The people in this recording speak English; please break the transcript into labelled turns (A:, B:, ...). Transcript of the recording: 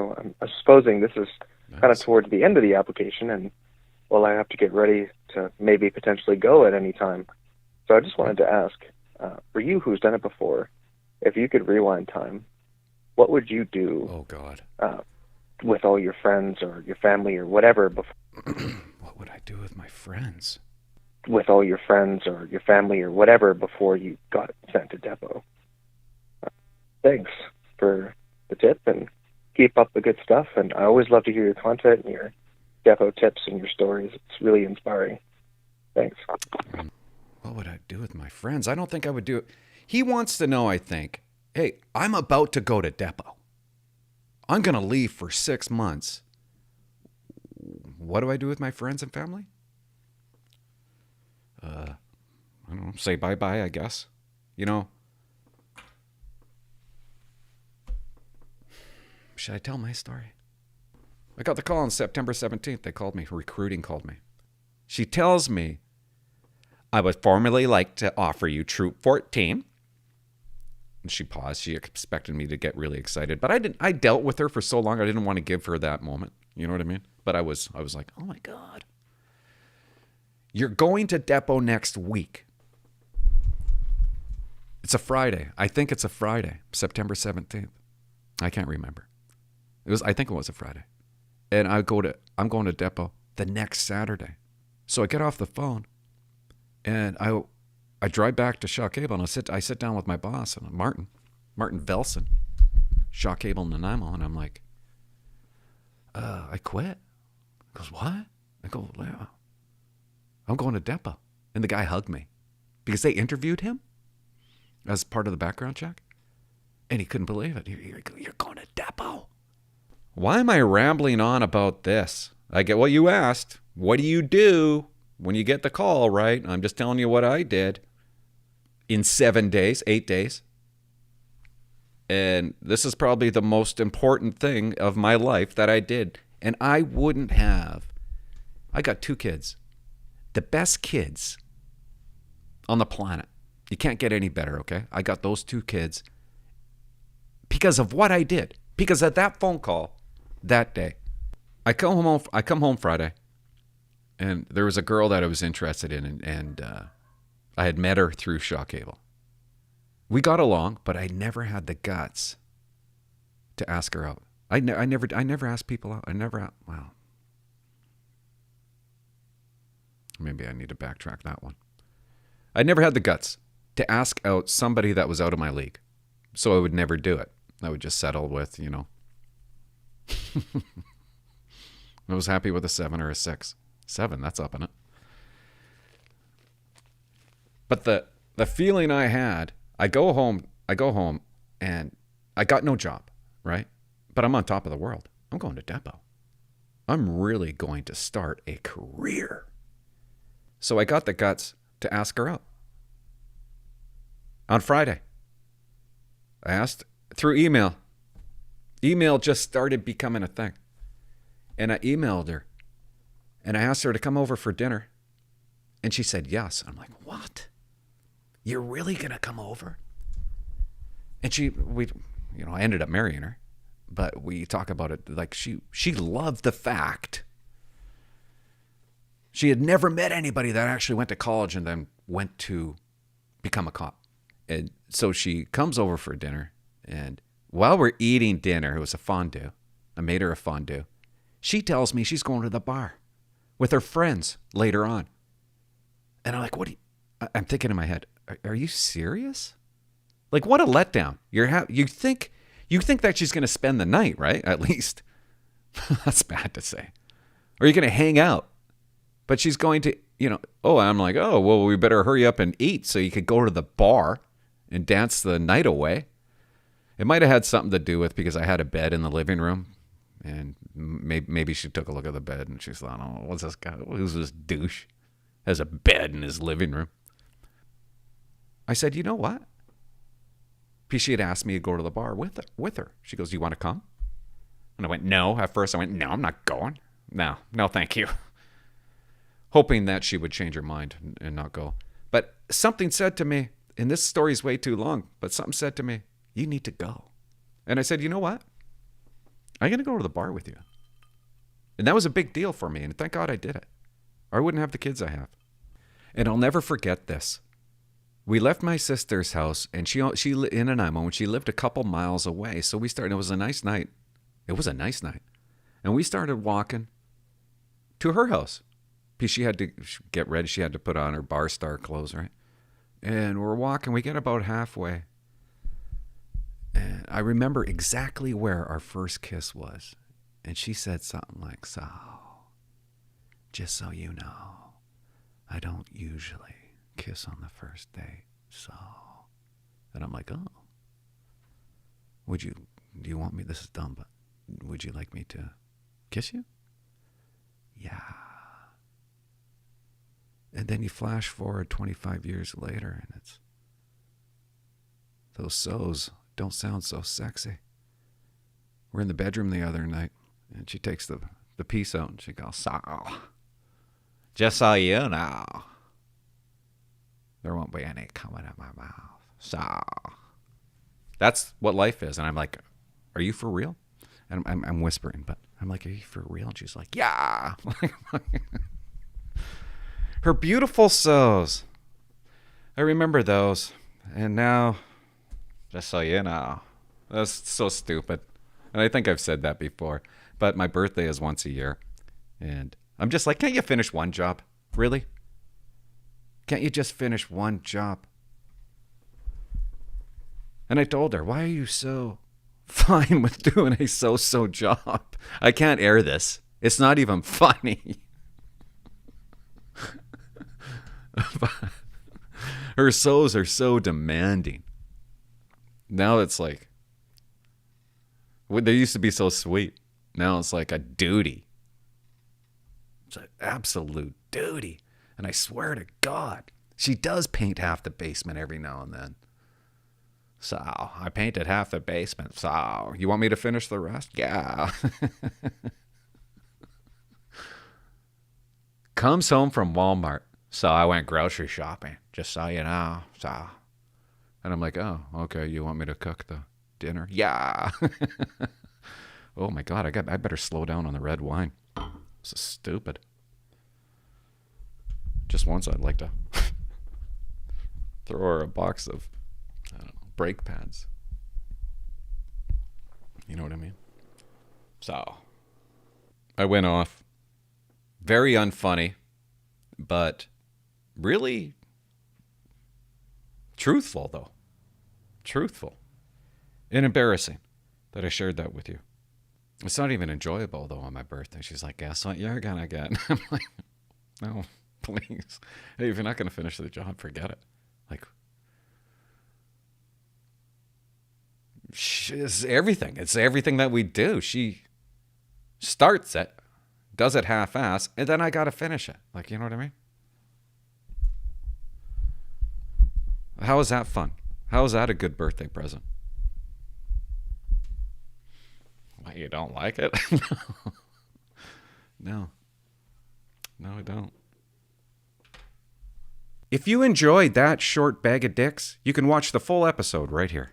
A: So I'm supposing this is kind of
B: Nice.
A: towards the end of the application, and well, I have to get ready to maybe potentially go at any time. So I just wanted to ask, for you who's done it before, if you could rewind time, what would you do
B: Oh, God.
A: with all your friends or your family or whatever
B: What would I do with my friends?
A: with all your friends or your family or whatever before you got sent to depot? Thanks for the tip, and keep up the good stuff. And I always love to hear your content and your depot tips and your stories. It's really inspiring. Thanks.
B: What would I do with my friends? I don't think I would do it. He wants to know, I think, hey, I'm about to go to depot. I'm going to leave for 6 months. What do I do with my friends and family? I don't know, say bye-bye, I guess. You know, should I tell my story? I got the call on September 17th. They called me. Recruiting called me. She tells me, I would formally like to offer you Troop 14. And she paused. She expected me to get really excited. But I didn't. I dealt with her for so long, I didn't want to give her that moment. You know what I mean? But I was like, oh my God. You're going to depot next week. It's a Friday. I think it's a Friday, September 17th. I can't remember. I think it was a Friday. And I'm going to depot the next Saturday. So I get off the phone and I drive back to Shaw Cable, and I sit down with my boss, and Martin Velson, Shaw Cable Nanaimo, and I'm like, I quit. He goes, what? I go, yeah, I'm going to depot. And the guy hugged me because they interviewed him as part of the background check, and he couldn't believe it. You're going to depot. Why am I rambling on about this? I get what you asked. What do you do when you get the call, right? I'm just telling you what I did in 8 days. And this is probably the most important thing of my life that I did. And I got 2 kids, the best kids on the planet. You can't get any better, okay? I got those 2 kids because of what I did, because of that phone call that day. I come home Friday, and there was a girl that I was interested in, and I had met her through Shaw Cable. We got along, but I never had the guts to ask her out. I never asked people out. Well, maybe I need to backtrack that one. I never had the guts to ask out somebody that was out of my league, so I would never do it. I would just settle with, I was happy with a 7 or a 6. 7, that's up in it. But the feeling I had, I go home, and I got no job, right? But I'm on top of the world. I'm going to depot. I'm really going to start a career. So I got the guts to ask her out. On Friday, I asked through email. Email just started becoming a thing. And I emailed her, and I asked her to come over for dinner. And she said yes. I'm like, what? You're really going to come over? And I ended up marrying her. But we talk about it like she loved the fact she had never met anybody that actually went to college and then went to become a cop. And so she comes over for dinner, and while we're eating dinner, it was a fondue. I made her a fondue. She tells me she's going to the bar with her friends later on. And I'm like, I'm thinking in my head, are you serious? Like, what a letdown. You think that she's going to spend the night, right? At least. That's bad to say. Or you're going to hang out. But she's going to, I'm like, well, we better hurry up and eat so you could go to the bar and dance the night away. It might have had something to do with because I had a bed in the living room, and maybe she took a look at the bed and she thought, oh, what's this guy? Who's this douche? Has a bed in his living room. I said, you know what? She had asked me to go to the bar with her. She goes, do you want to come? And I went, no. At first I went, no, I'm not going. No, thank you. Hoping that she would change her mind and not go. But something said to me, and this story's way too long, but something said to me, you need to go. And I said, you know what? I'm going to go to the bar with you. And that was a big deal for me. And thank God I did it. Or I wouldn't have the kids I have. And I'll never forget this. We left my sister's house, and she in Nanaimo, and she lived a couple miles away. So we started. It was a nice night. It was a nice night, and we started walking to her house because she had to get ready. She had to put on her bar star clothes, right? And we're walking. We get about halfway, and I remember exactly where our first kiss was. And she said something like, "So, just so you know, I don't usually kiss on the first date, so." And I'm like, "Oh, do you want me, this is dumb, but would you like me to kiss you?" "Yeah." And then you flash forward 25 years later, and it's, those so's don't sound so sexy. We're in the bedroom the other night, and she takes the piece out, and she goes, "So, just so you know, there won't be any coming out my mouth. So." That's what life is. And I'm like, "Are you for real?" And I'm whispering, but I'm like, "Are you for real?" And she's like, "Yeah." Her beautiful so's. I remember those. And now, just so you know, that's so stupid. And I think I've said that before. But my birthday is once a year. And I'm just like, can't you finish one job? Really? Can't you just finish one job? And I told her, "Why are you so fine with doing a so-so job? I can't air this. It's not even funny." Her so's are so demanding. Now it's like, they used to be so sweet. Now it's like a duty. It's an absolute duty. And I swear to God, she does paint half the basement every now and then. "So, I painted half the basement. So, you want me to finish the rest?" "Yeah." Comes home from Walmart. "So, I went grocery shopping, just so you know. So." And I'm like, "Oh, okay. You want me to cook the dinner?" "Yeah." Oh my God, I better slow down on the red wine. This is stupid. Just once I'd like to throw her a box of, I don't know, brake pads. You know what I mean? So, I went off. Very unfunny, but really truthful, though. Truthful. And embarrassing that I shared that with you. It's not even enjoyable, though, on my birthday. She's like, "Guess what you're going to get?" I'm like, "No, please. Hey, if you're not going to finish the job, forget it." Like, it's everything. It's everything that we do. She starts it, does it half-ass, and then I got to finish it. Like, you know what I mean? How is that fun? How is that a good birthday present? What, you don't like it? No. No, I don't. If you enjoyed that short bag of dicks, you can watch the full episode right here.